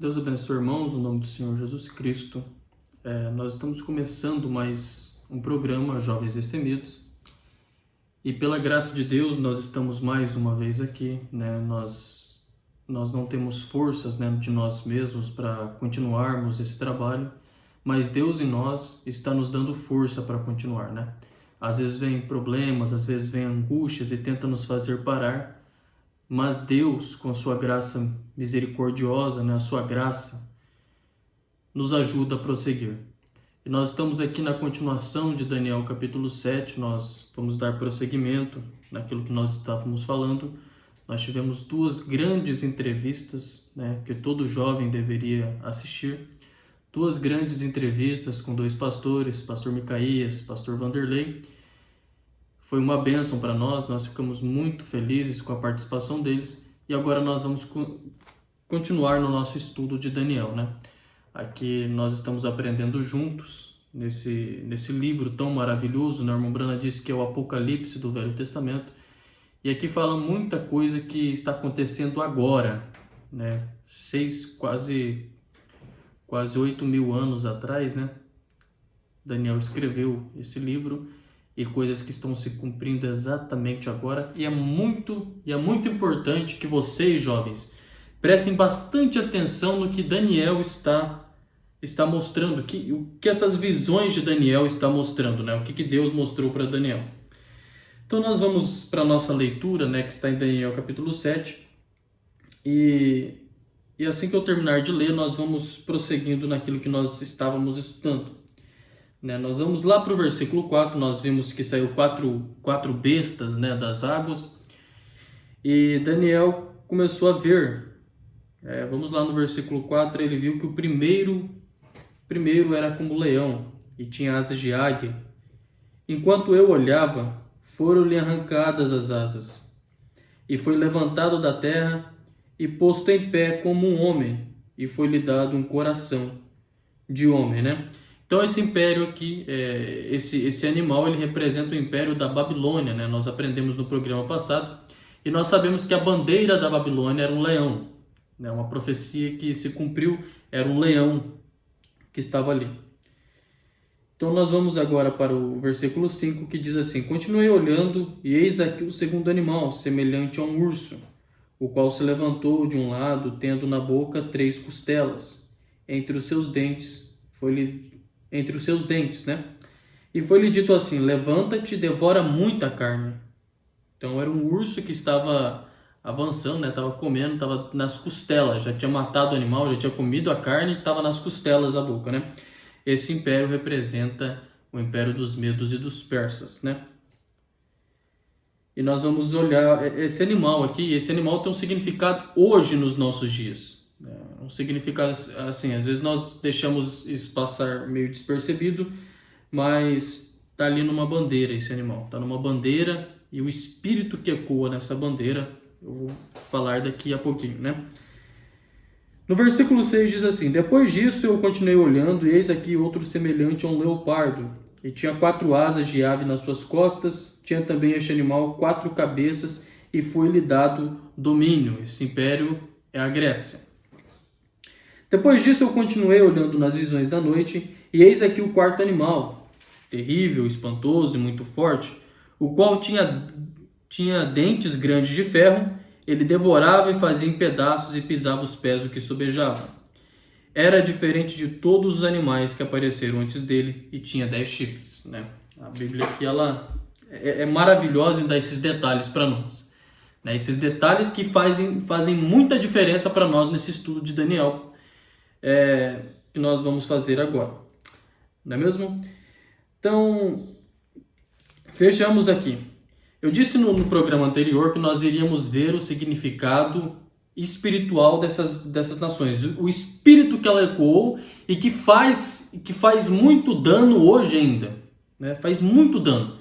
Deus abençoe, irmãos, no nome do Senhor Jesus Cristo. Nós estamos começando mais um programa, Jovens Destemidos, e pela graça de Deus nós estamos mais uma vez aqui, né? Nós não temos forças, né, de nós mesmos para continuarmos esse trabalho, mas Deus em nós está nos dando força para continuar, né? Às vezes vem problemas, às vezes vem angústias e tenta nos fazer parar, mas Deus, com sua graça misericordiosa, né, a sua graça, nos ajuda a prosseguir. E nós estamos aqui na continuação de Daniel capítulo 7, nós vamos dar prosseguimento naquilo que nós estávamos falando. Nós tivemos duas grandes entrevistas, né, que todo jovem deveria assistir. Duas grandes entrevistas com dois pastores, pastor Micaías, pastor Vanderlei. Foi uma bênção para nós ficamos muito felizes com a participação deles e agora nós vamos continuar no nosso estudo de Daniel, né? Aqui nós estamos aprendendo juntos nesse livro tão maravilhoso, né? O irmão Brana disse que é o Apocalipse do Velho Testamento e aqui fala muita coisa que está acontecendo agora, né? Quase 8.000 anos atrás, né? Daniel escreveu esse livro e coisas que estão se cumprindo exatamente agora. E é muito importante que vocês, jovens, prestem bastante atenção no que Daniel está mostrando, o que essas visões de Daniel estão mostrando, né? O que Deus mostrou para Daniel. Então nós vamos para a nossa leitura, né, que está em Daniel capítulo 7. E assim que eu terminar de ler, nós vamos prosseguindo naquilo que nós estávamos estudando. Nós vamos lá para o versículo 4, nós vimos que saiu quatro bestas, né, das águas, e Daniel começou a ver, vamos lá no versículo 4, ele viu que o primeiro era como leão e tinha asas de águia. Enquanto eu olhava, foram-lhe arrancadas as asas, e foi levantado da terra e posto em pé como um homem, e foi-lhe dado um coração de homem, né? Então esse império aqui, esse animal, ele representa o império da Babilônia, né? Nós aprendemos no programa passado e nós sabemos que a bandeira da Babilônia era um leão, né? Uma profecia que se cumpriu, era um leão que estava ali. Então nós vamos agora para o versículo 5 que diz assim: continuei olhando e eis aqui o segundo animal, semelhante a um urso, o qual se levantou de um lado, tendo na boca 3 costelas, entre os seus dentes, né? E foi-lhe dito assim: levanta-te e devora muita carne. Então era um urso que estava avançando, né? Estava comendo, estava nas costelas, já tinha matado o animal, já tinha comido a carne e estava nas costelas da boca, né? Esse império representa o império dos medos e dos persas, né? E nós vamos olhar esse animal aqui. Esse animal tem um significado hoje nos nossos dias. Um significado assim, às vezes nós deixamos isso passar meio despercebido, mas está ali numa bandeira esse animal. Está numa bandeira e o espírito que ecoa nessa bandeira, eu vou falar daqui a pouquinho, né? No versículo 6 diz assim: depois disso eu continuei olhando, e eis aqui outro semelhante a um leopardo, e tinha 4 asas de ave nas suas costas, tinha também este animal 4 cabeças, e foi-lhe dado domínio. Esse império é a Grécia. Depois disso eu continuei olhando nas visões da noite, e eis aqui o 4º animal, terrível, espantoso e muito forte, o qual tinha dentes grandes de ferro. Ele devorava e fazia em pedaços e pisava os pés do que sobejava. Era diferente de todos os animais que apareceram antes dele e tinha 10 chifres, né? A Bíblia aqui ela é maravilhosa em dar esses detalhes para nós, né? Esses detalhes que fazem muita diferença para nós nesse estudo de Daniel, que nós vamos fazer agora, não é mesmo? Então, vejamos aqui. Eu disse no programa anterior que nós iríamos ver o significado espiritual dessas nações, o espírito que ela ecoou e que faz muito dano hoje ainda, né? Faz muito dano.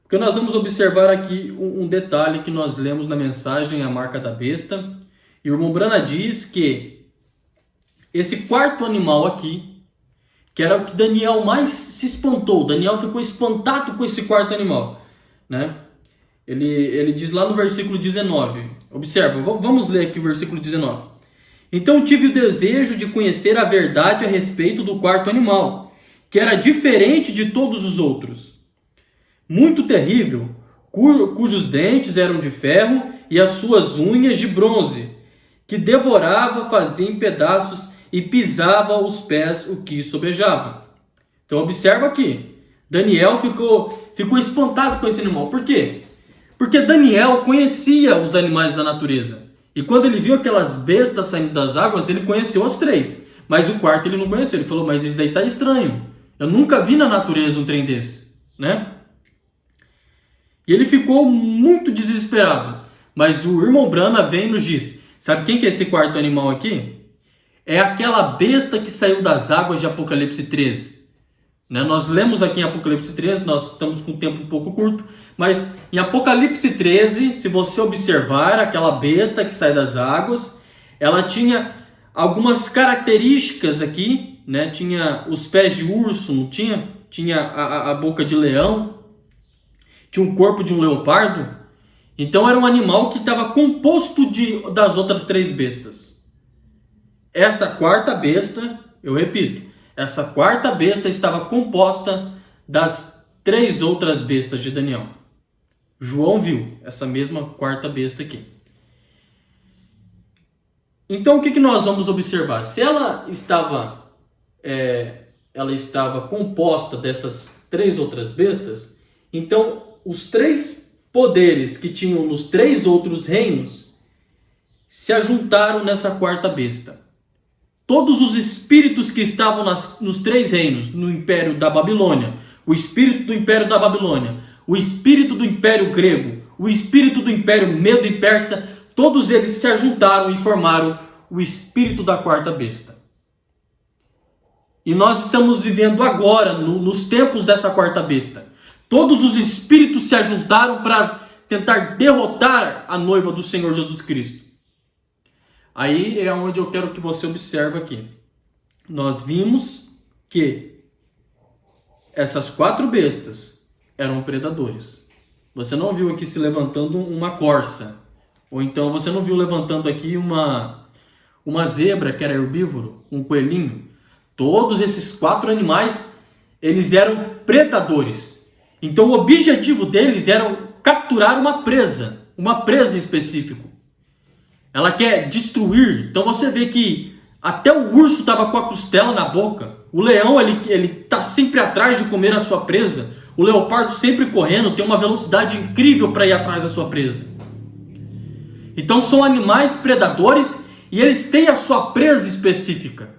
Porque nós vamos observar aqui um detalhe que nós lemos na mensagem A Marca da Besta, e o irmão Brana diz que esse 4º animal aqui, que era o que Daniel mais se espantou, Daniel ficou espantado com esse 4º animal, né? Ele diz lá no versículo 19, observa, vamos ler aqui o versículo 19. Então tive o desejo de conhecer a verdade a respeito do quarto animal, que era diferente de todos os outros. Muito terrível, cujos dentes eram de ferro e as suas unhas de bronze, que devorava, fazia em pedaços e pisava aos pés o que sobejava. Então observa aqui, Daniel ficou espantado com esse animal. Por quê? Porque Daniel conhecia os animais da natureza. E quando ele viu aquelas bestas saindo das águas, ele conheceu as três. Mas o quarto ele não conheceu. Ele falou, mas isso daí está estranho. Eu nunca vi na natureza um trem desse, né? E ele ficou muito desesperado. Mas o irmão Brana vem e nos diz, sabe quem que é esse quarto animal aqui? É aquela besta que saiu das águas de Apocalipse 13. Né? Nós lemos aqui em Apocalipse 13, nós estamos com um tempo um pouco curto, mas em Apocalipse 13, se você observar aquela besta que sai das águas, ela tinha algumas características aqui, né? Tinha os pés de urso, não tinha? Tinha a boca de leão, tinha um corpo de um leopardo. Então era um animal que estava composto das outras três bestas. Essa quarta besta, eu repito, essa quarta besta estava composta das três outras bestas de Daniel. João viu essa mesma quarta besta aqui. Então o que nós vamos observar? Se ela estava composta dessas três outras bestas, então os três poderes que tinham nos três outros reinos se ajuntaram nessa quarta besta. Todos os espíritos que estavam nos três reinos, no Império da Babilônia, o espírito do Império da Babilônia, o espírito do Império Grego, o espírito do Império Medo e Persa, todos eles se ajuntaram e formaram o espírito da quarta besta. E nós estamos vivendo agora, nos tempos dessa quarta besta. Todos os espíritos se ajuntaram para tentar derrotar a noiva do Senhor Jesus Cristo. Aí é onde eu quero que você observe aqui. Nós vimos que essas quatro bestas eram predadores. Você não viu aqui se levantando uma corça. Ou então você não viu levantando aqui uma zebra que era herbívoro, um coelhinho. Todos esses quatro animais, eles eram predadores. Então o objetivo deles era capturar uma presa em específico. Ela quer destruir. Então você vê que até o urso estava com a costela na boca. O leão ele está sempre atrás de comer a sua presa. O leopardo sempre correndo, tem uma velocidade incrível para ir atrás da sua presa. Então são animais predadores e eles têm a sua presa específica.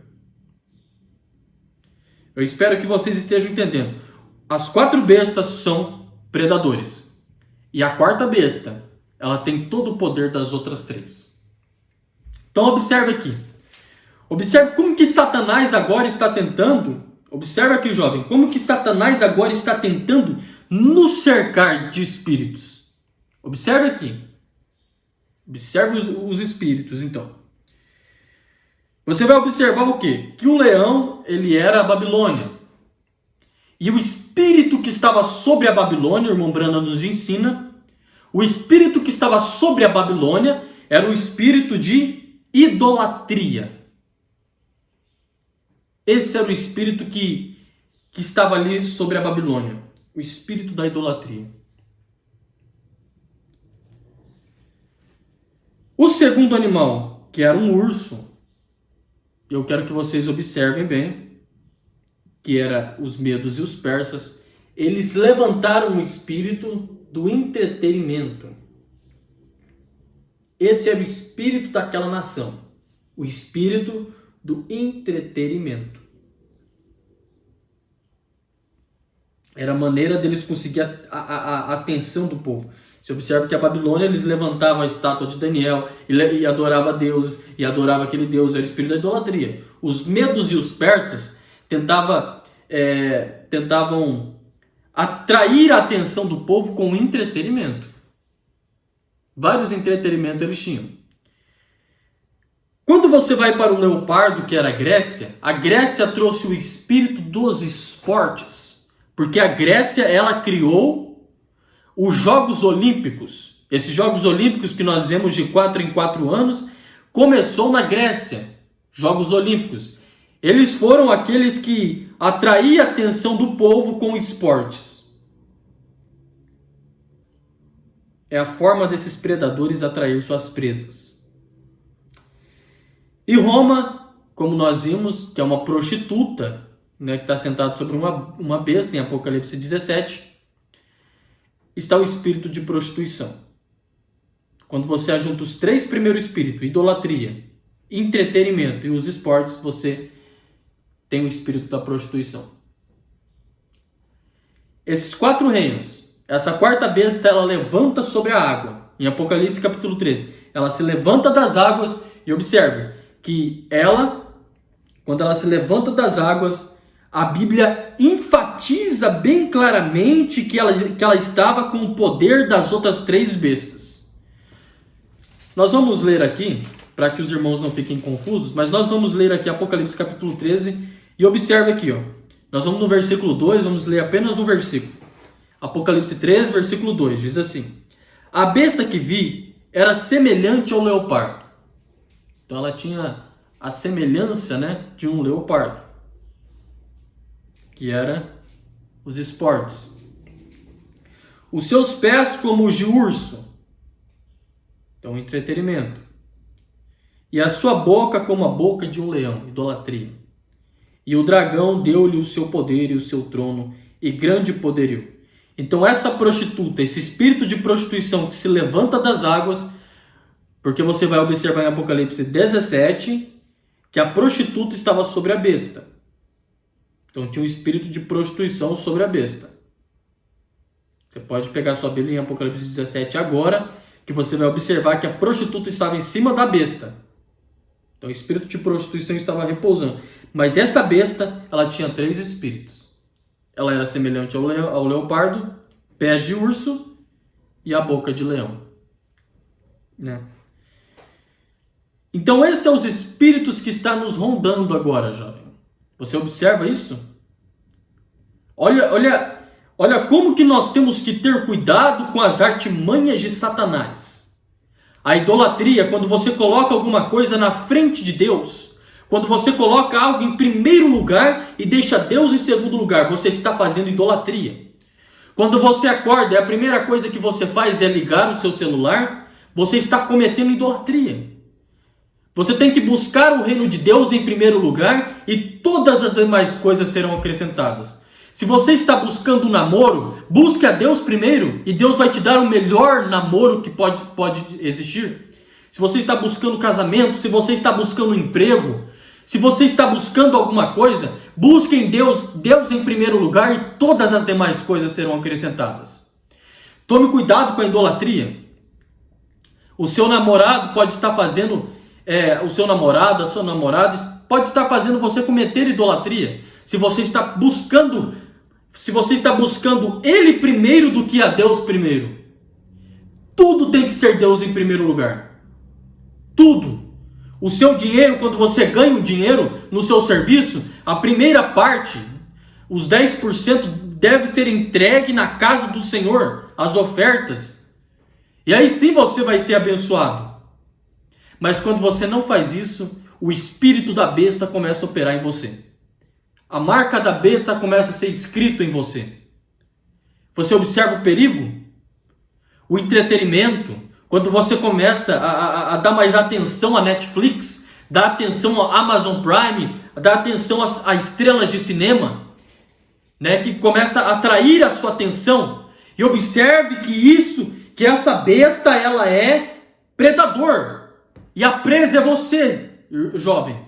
Eu espero que vocês estejam entendendo. As quatro bestas são predadores. E a quarta besta, ela tem todo o poder das outras três. Então observe aqui. Observe como que Satanás agora está tentando. Observe aqui, jovem. Como que Satanás agora está tentando nos cercar de espíritos. Observe aqui. Observe os espíritos, então. Você vai observar o quê? Que o leão, ele era a Babilônia. E o espírito que estava sobre a Babilônia, o irmão Brana nos ensina, o espírito que estava sobre a Babilônia era o espírito de idolatria. Esse era o espírito que estava ali sobre a Babilônia. O espírito da idolatria. O segundo animal, que era um urso, eu quero que vocês observem bem, que era os medos e os persas, eles levantaram o espírito do entretenimento. Esse era o espírito daquela nação, o espírito do entretenimento. Era a maneira deles conseguir a atenção do povo. Você observa que a Babilônia, eles levantavam a estátua de Daniel e adorava deuses, e adorava aquele deus, era o espírito da idolatria. Os medos e os persas tentavam atrair a atenção do povo com entretenimento. Vários entretenimentos eles tinham. Quando você vai para o leopardo, que era a Grécia trouxe o espírito dos esportes. Porque a Grécia, ela criou os Jogos Olímpicos. Esses Jogos Olímpicos que nós vemos de 4 em 4 anos, começou na Grécia, Jogos Olímpicos. Eles foram aqueles que atraíam a atenção do povo com esportes. É a forma desses predadores atrair suas presas. E Roma, como nós vimos, que é uma prostituta, né, que está sentada sobre uma besta, em Apocalipse 17, está o espírito de prostituição. Quando você ajunta os 3 primeiros espíritos, idolatria, entretenimento e os esportes, você tem o espírito da prostituição. Esses 4 reinos, essa quarta besta, ela levanta sobre a água. Em Apocalipse capítulo 13, ela se levanta das águas e observe que ela, quando ela se levanta das águas, a Bíblia enfatiza bem claramente que ela estava com o poder das outras 3 bestas. Nós vamos ler aqui, para que os irmãos não fiquem confusos, mas nós vamos ler aqui Apocalipse capítulo 13 e observe aqui, ó. Nós vamos no versículo 2, vamos ler apenas um versículo. Apocalipse 13, versículo 2, diz assim: a besta que vi era semelhante ao leopardo. Então ela tinha a semelhança, né, de um leopardo, que era os esportes. Os seus pés como os de urso, então entretenimento. E a sua boca como a boca de um leão, idolatria. E o dragão deu-lhe o seu poder e o seu trono e grande poderio. Então essa prostituta, esse espírito de prostituição que se levanta das águas, porque você vai observar em Apocalipse 17 que a prostituta estava sobre a besta. Então tinha um espírito de prostituição sobre a besta. Você pode pegar sua Bíblia em Apocalipse 17 agora, que você vai observar que a prostituta estava em cima da besta. Então o espírito de prostituição estava repousando. Mas essa besta, ela tinha 3 espíritos. Ela era semelhante ao leopardo, pés de urso e a boca de leão. Né? Então esses são os espíritos que estão nos rondando agora, jovem. Você observa isso? Olha como que nós temos que ter cuidado com as artimanhas de Satanás. A idolatria, quando você coloca alguma coisa na frente de Deus, quando você coloca algo em primeiro lugar e deixa Deus em segundo lugar, você está fazendo idolatria. Quando você acorda, a primeira coisa que você faz é ligar o seu celular, você está cometendo idolatria. Você tem que buscar o reino de Deus em primeiro lugar e todas as demais coisas serão acrescentadas. Se você está buscando um namoro, busque a Deus primeiro e Deus vai te dar o melhor namoro que pode existir. Se você está buscando casamento, se você está buscando um emprego, se você está buscando alguma coisa, busque em Deus em primeiro lugar e todas as demais coisas serão acrescentadas. Tome cuidado com a idolatria. O seu namorado pode estar fazendo, a sua namorada pode estar fazendo você cometer idolatria. Se você está buscando ele primeiro do que a Deus primeiro. Tudo tem que ser Deus em primeiro lugar. Tudo. O seu dinheiro, quando você ganha o dinheiro no seu serviço, a primeira parte, os 10% deve ser entregue na casa do Senhor, as ofertas. E aí sim você vai ser abençoado. Mas quando você não faz isso, o espírito da besta começa a operar em você. A marca da besta começa a ser escrito em você. Você observa o perigo? O entretenimento. Quando você começa a dar mais atenção à Netflix, dar atenção à Amazon Prime, dar atenção às estrelas de cinema, né, que começa a atrair a sua atenção. E observe que essa besta, ela é predador. E a presa é você, jovem.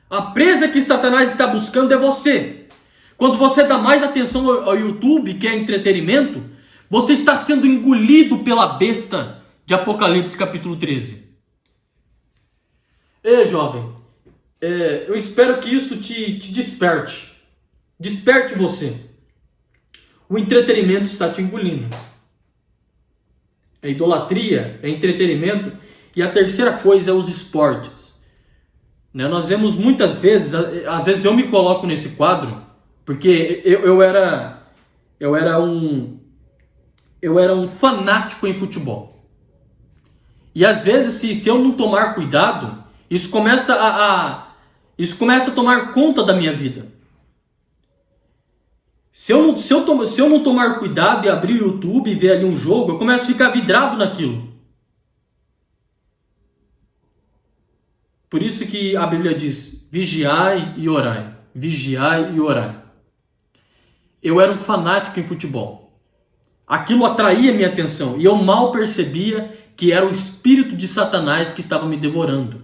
A presa que Satanás está buscando é você. Quando você dá mais atenção ao YouTube, que é entretenimento, você está sendo engolido pela besta de Apocalipse capítulo 13. Jovem, eu espero que isso te desperte. Desperte você. O entretenimento está te engolindo. É idolatria, é entretenimento. E a terceira coisa é os esportes. Nós vemos muitas vezes, às vezes eu me coloco nesse quadro, porque eu era um fanático em futebol. E às vezes, se eu não tomar cuidado, isso começa a tomar conta da minha vida. Se eu não tomar cuidado e abrir o YouTube e ver ali um jogo, eu começo a ficar vidrado naquilo. Por isso que a Bíblia diz, vigiai e orai. Vigiai e orai. Eu era um fanático em futebol. Aquilo atraía minha atenção e eu mal percebia que era o espírito de Satanás que estava me devorando.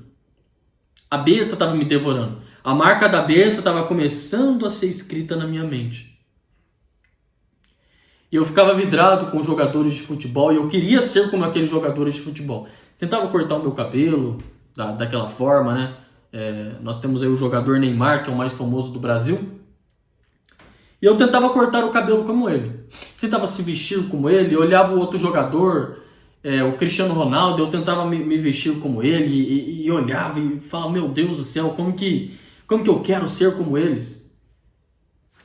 A besta estava me devorando. A marca da besta estava começando a ser escrita na minha mente. E eu ficava vidrado com jogadores de futebol e eu queria ser como aqueles jogadores de futebol. Tentava cortar o meu cabelo daquela forma, né? Nós temos aí o jogador Neymar, que é o mais famoso do Brasil. E eu tentava cortar o cabelo como ele. Tentava se vestir como ele. Eu olhava o outro jogador, o Cristiano Ronaldo, eu tentava me vestir como ele. E olhava e falava, meu Deus do céu, como que eu quero ser como eles?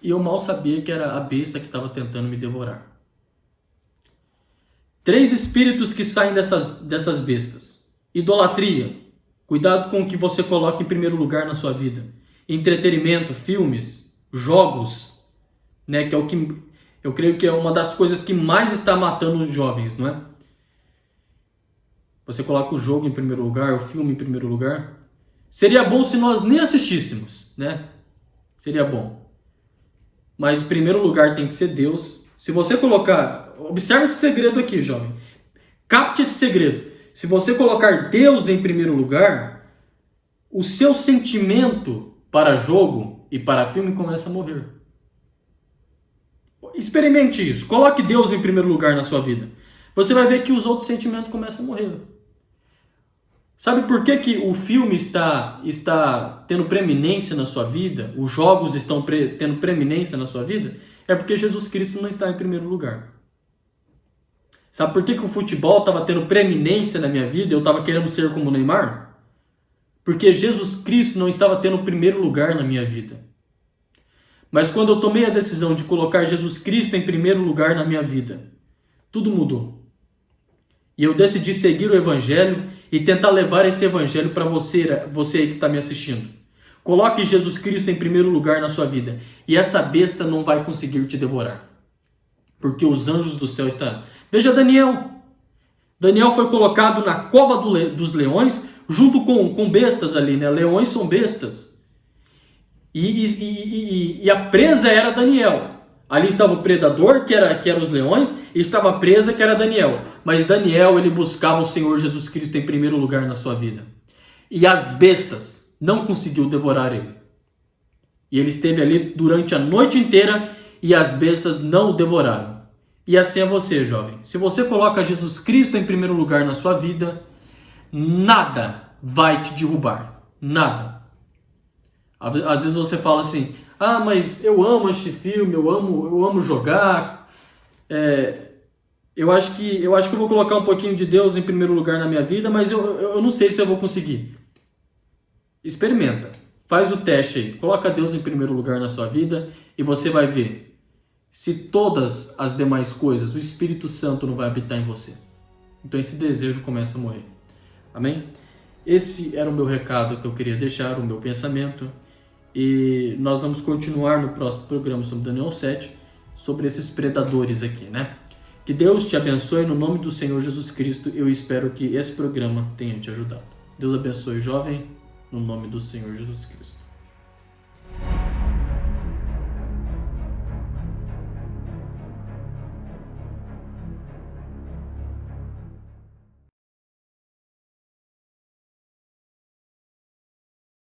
E eu mal sabia que era a besta que estava tentando me devorar. 3 espíritos que saem dessas bestas. Idolatria. Cuidado com o que você coloca em primeiro lugar na sua vida. Entretenimento, filmes, jogos, né, que é o que eu creio que é uma das coisas que mais está matando os jovens, não é? Você coloca o jogo em primeiro lugar, o filme em primeiro lugar. Seria bom se nós nem assistíssemos, né? Seria bom. Mas em primeiro lugar tem que ser Deus. Se você colocar... Observe esse segredo aqui, jovem. Capte esse segredo. Se você colocar Deus em primeiro lugar, o seu sentimento para jogo e para filme começa a morrer. Experimente isso. Coloque Deus em primeiro lugar na sua vida. Você vai ver que os outros sentimentos começam a morrer. Sabe por que o filme está tendo preeminência na sua vida? Os jogos estão tendo preeminência na sua vida? É porque Jesus Cristo não está em primeiro lugar. Sabe por que o futebol estava tendo preeminência na minha vida e eu estava querendo ser como o Neymar? Porque Jesus Cristo não estava tendo primeiro lugar na minha vida. Mas quando eu tomei a decisão de colocar Jesus Cristo em primeiro lugar na minha vida, tudo mudou. E eu decidi seguir o Evangelho e tentar levar esse Evangelho para você aí que está me assistindo. Coloque Jesus Cristo em primeiro lugar na sua vida e essa besta não vai conseguir te devorar. Porque os anjos do céu estão... Veja Daniel. Daniel foi colocado na cova dos leões junto com bestas ali, né? Leões são bestas. E a presa era Daniel. Ali estava o predador, que era os leões, e estava a presa, que era Daniel. Mas Daniel, ele buscava o Senhor Jesus Cristo em primeiro lugar na sua vida. E as bestas não conseguiu devorar ele. E ele esteve ali durante a noite inteira e as bestas não o devoraram. E assim é você, jovem. Se você coloca Jesus Cristo em primeiro lugar na sua vida, nada vai te derrubar. Nada. Às vezes você fala assim, mas eu amo este filme, eu amo jogar. Eu acho que eu vou colocar um pouquinho de Deus em primeiro lugar na minha vida, mas eu não sei se eu vou conseguir. Experimenta. Faz o teste aí. Coloca Deus em primeiro lugar na sua vida e você vai ver se todas as demais coisas, o Espírito Santo não vai habitar em você. Então esse desejo começa a morrer. Amém? Esse era o meu recado que eu queria deixar, o meu pensamento. E nós vamos continuar no próximo programa sobre Daniel 7, sobre esses predadores aqui, né? Que Deus te abençoe no nome do Senhor Jesus Cristo. Eu espero que esse programa tenha te ajudado. Deus abençoe, jovem, no nome do Senhor Jesus Cristo.